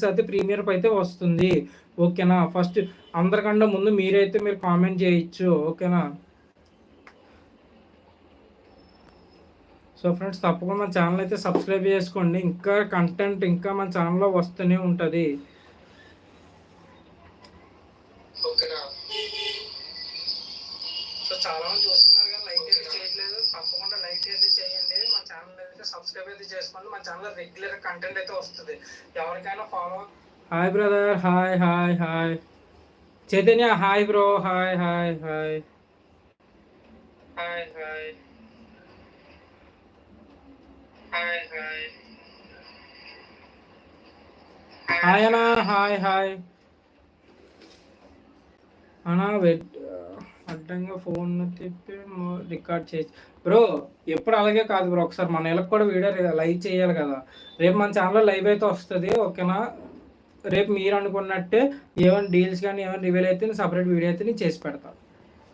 అయితే ప్రీమియర్ అయితే వస్తుంది. ఓకేనా? ఫస్ట్ అందరికంటే ముందు మీరు కామెంట్ చేయొచ్చు. ఓకేనా? సో ఫ్రెండ్స్, తప్పకుండా మన ఛానల్ అయితే సబ్స్క్రైబ్ చేసుకోండి. ఇంకా కంటెంట్ ఇంకా మన ఛానల్లో వస్తూనే ఉంటుంది. ఓకేనా? సో చాలా మంది చూస్తున్నారు కానీ లైక్ అయితే చేయట్లేదు. తప్పకుండా లైక్ అయితే చేయండి. మన ఛానల్ అయితే సబ్స్క్రైబ్ అయితే చేసుకోండి. మన ఛానల్లో రెగ్యులర్ కంటెంట్ అయితే వస్తుంది. ఎవరికైనా follow. Hi brother, hi hi hi. Chaitanya hi bro, hi hi hi hi hi hi hi hi అన్నా, హాయ్ హాయ్ అన్నా. అడ్డంగా ఫోన్ తిప్పి రికార్డ్ చేసి బ్రో, ఎప్పుడు అలాగే కాదు బ్రో. ఒకసారి మన నెలకు కూడా వీడియో లైవ్ చేయాలి కదా. రేపు మన ఛానల్లో లైవ్ అయితే వస్తుంది. ఓకేనా? రేపు మీరు అనుకున్నట్టే ఏమైనా డీల్స్ కానీ ఏమైనా రివీల్ అయితే నేను సపరేట్ వీడియో అయితే నేను చేసి పెడతాను.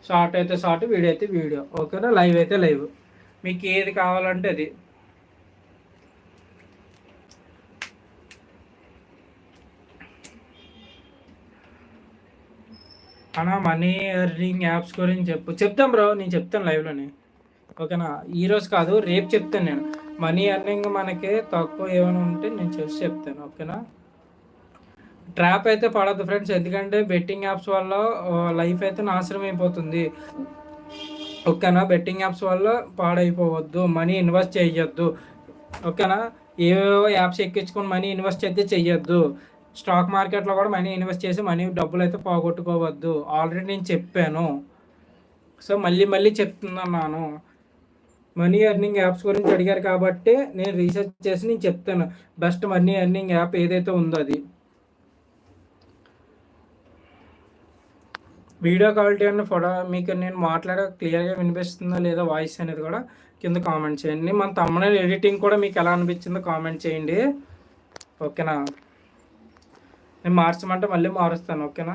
షార్ట్ అయితే షార్ట్, వీడియో అయితే వీడియో. ఓకేనా? లైవ్ అయితే లైవ్. మీకు ఏది కావాలంటే అది. అన్నా మనీ ఎర్నింగ్ యాప్స్ గురించి చెప్తాం బ్రో. నేను చెప్తాను లైవ్లోనే. ఓకేనా? ఈరోజు కాదు, రేపు చెప్తాను నేను. మనీ ఎర్నింగ్ మనకి తక్కువ ఏమైనా ఉంటే నేను చెప్తాను. ఓకేనా? ట్రాప్ అయితే పడద్దు ఫ్రెండ్స్. ఎందుకంటే బెట్టింగ్ యాప్స్ వల్ల లైఫ్ అయితే నాశనం అయిపోతుంది. ఓకేనా? బెట్టింగ్ యాప్స్ వల్ల పాడైపోవద్దు. మనీ ఇన్వెస్ట్ చేయొద్దు. ఓకేనా? ఏవేవో యాప్స్ ఎక్కించుకొని మనీ ఇన్వెస్ట్ అయితే చెయ్యొద్దు. స్టాక్ మార్కెట్లో కూడా మనీ ఇన్వెస్ట్ చేసి డబ్బులు అయితే పోగొట్టుకోవద్దు. ఆల్రెడీ నేను చెప్పాను. సో మళ్ళీ చెప్తున్నాను. మనీ ఎర్నింగ్ యాప్స్ గురించి అడిగారు కాబట్టి నేను రీసెర్చ్ చేసి నేను చెప్తాను. బెస్ట్ మనీ ఎర్నింగ్ యాప్ ఏదైతే ఉందో అది. వీడియో క్వాలిటీ అన్న ఫోటో మీకు నేను మాట్లాడే క్లియర్గా వినిపిస్తుందా లేదా వాయిస్ అనేది కూడా కింద కామెంట్ చేయండి. మన తమ్ముళ్ళ ఎడిటింగ్ కూడా మీకు ఎలా అనిపించిందో కామెంట్ చేయండి. ఓకేనా? నేను మార్చమంటే మళ్ళీ మారుస్తాను. ఓకేనా?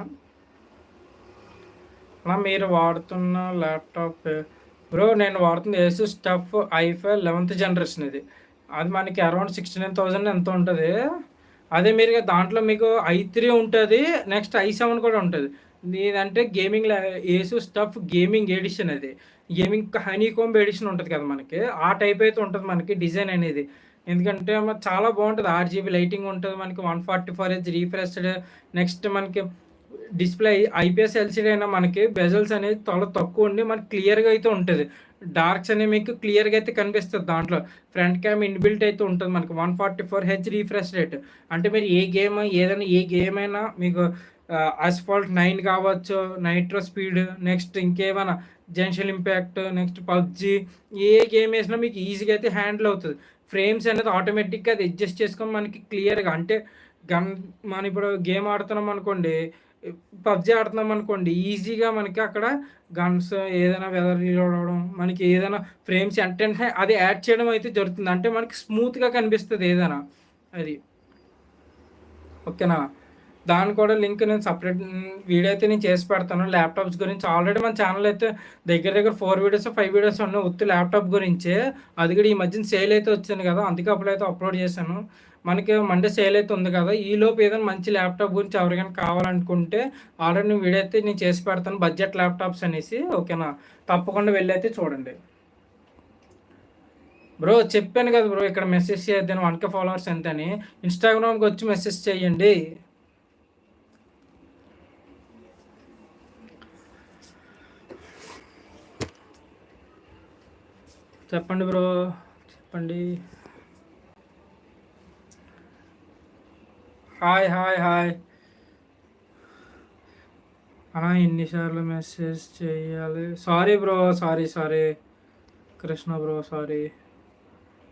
అలా మీరు వాడుతున్న ల్యాప్టాప్ బ్రో, నేను వాడుతుంది Asus tough i5 11th generation. అది మనకి అరౌండ్ 69,000 ఎంత ఉంటుంది. అదే మీరు దాంట్లో మీకు i3 ఉంటుంది, నెక్స్ట్ i7 కూడా ఉంటుంది. ఇదంటే gaming ASUS TUF gaming edition. అది గేమింగ్ హనీకోంబ్ ఎడిషన్ ఉంటుంది కదా మనకి. ఆ టైప్ అయితే ఉంటుంది మనకి డిజైన్ అనేది. ఎందుకంటే చాలా బాగుంటుంది. 6GB లైటింగ్ ఉంటుంది మనకి. 144Hz refreshed. నెక్స్ట్ మనకి డిస్ప్లే IPS LCD అయినా మనకి బెజల్స్ అనేది చాలా తక్కువ ఉండి మనకి క్లియర్గా అయితే ఉంటుంది. డార్క్స్ అనేవి మీకు క్లియర్గా అయితే కనిపిస్తుంది. దాంట్లో ఫ్రంట్ క్యామ్ ఇన్బిల్ట్ అయితే ఉంటుంది మనకి. 144Hz refresh rate. అంటే మీరు ఏ గేమ్ అయినా మీకు అస్ఫాల్ట్ 9 కావచ్చు, నైట్రో స్పీడ్, నెక్స్ట్ ఇంకేమైనా జెన్షియల్ ఇంపాక్ట్, నెక్స్ట్ పబ్జీ, ఏ గేమ్ వేసినా మీకు ఈజీగా అయితే హ్యాండిల్ అవుతుంది. ఫ్రేమ్స్ అనేది ఆటోమేటిక్గా అది అడ్జస్ట్ చేసుకొని మనకి క్లియర్గా, అంటే మనం ఇప్పుడు గేమ్ ఆడుతున్నాం అనుకోండి, పబ్జీ ఆడుతున్నాం అనుకోండి, ఈజీగా మనకి అక్కడ గన్స్ ఏదైనా వెదర్ రీలోడ్ అవ్వడం, మనకి ఏదైనా ఫ్రేమ్స్ వెంటనే అది యాడ్ చేయడం అయితే జరుగుతుంది. అంటే మనకి స్మూత్గా కనిపిస్తుంది ఏదైనా అది. ఓకేనా? దాని కూడా లింక్ నేను సపరేట్ వీడియో అయితే నేను చేసి పెడతాను. ల్యాప్టాప్స్ గురించి ఆల్రెడీ మన ఛానల్ అయితే దగ్గర 4 వీడియోస్ 5 వీడియోస్ ఉన్నాయి ఉత్తి ల్యాప్టాప్ గురించే. అది కూడా ఈ మధ్యన సేల్ అయితే వచ్చింది కదా, అందుకే అప్పుడైతే అప్లోడ్ చేశాను. మనకి మండే సేల్ అయితే ఉంది కదా, ఈలోపు ఏదైనా మంచి ల్యాప్టాప్ గురించి ఎవరికైనా కావాలనుకుంటే ఆల్రెడీ నేను వీడియో అయితే నేను చేసి పెడతాను, బడ్జెట్ ల్యాప్టాప్స్ అనేసి. ఓకేనా? తప్పకుండా వెళ్ళి అయితే చూడండి. బ్రో చెప్పాను కదా బ్రో, ఇక్కడ మెసేజ్ చేయొద్దని 1K ఫాలోవర్స్ ఎంత అని. ఇన్స్టాగ్రామ్కి వచ్చి మెసేజ్ చేయండి. చెప్పండి బ్రో, చెప్పండి. హాయ్ హాయ్ హాయ్ అన్నా, ఎన్నిసార్లు మెసేజ్ చేయాలి? Sorry bro, sorry Krishna bro, sorry.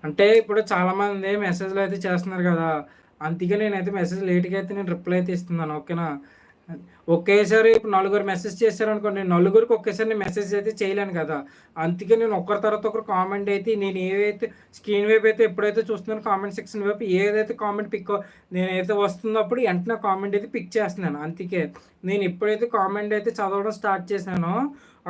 అంటే ఇప్పుడు చాలామంది మెసేజ్లు అయితే చేస్తున్నారు కదా, అందుకే నేనైతే మెసేజ్ లేట్గా అయితే నేను రిప్లై అయితే ఇస్తున్నాను. ఓకేనా? ఒకేసారి ఇప్పుడు నలుగురు మెసేజ్ చేశారనుకోండి, నలుగురికి ఒకేసారి నేను మెసేజ్ అయితే చేయలేను కదా. అందుకే నేను ఒకరి తర్వాత ఒకరు కామెంట్ అయితే నేను ఏవైతే స్క్రీన్ వైపు అయితే ఎప్పుడైతే చూస్తున్నాను కామెంట్ సెక్షన్ వైపు ఏదైతే కామెంట్ నేనైతే వస్తున్నప్పుడు వెంటనే కామెంట్ అయితే పిక్ చేస్తున్నాను. అందుకే నేను ఎప్పుడైతే కామెంట్ అయితే చదవడం స్టార్ట్ చేశానో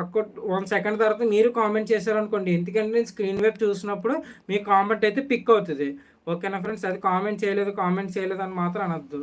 అక్కడ 1 సెకండ్ తర్వాత మీరు కామెంట్ చేశారనుకోండి, ఎందుకంటే నేను స్క్రీన్ వైపు చూసినప్పుడు మీ కామెంట్ అయితే పిక్ అవుతుంది. ఓకేనా ఫ్రెండ్స్? అది కామెంట్ చేయలేదు, కామెంట్ చేయలేదని మాత్రం అనొద్దు.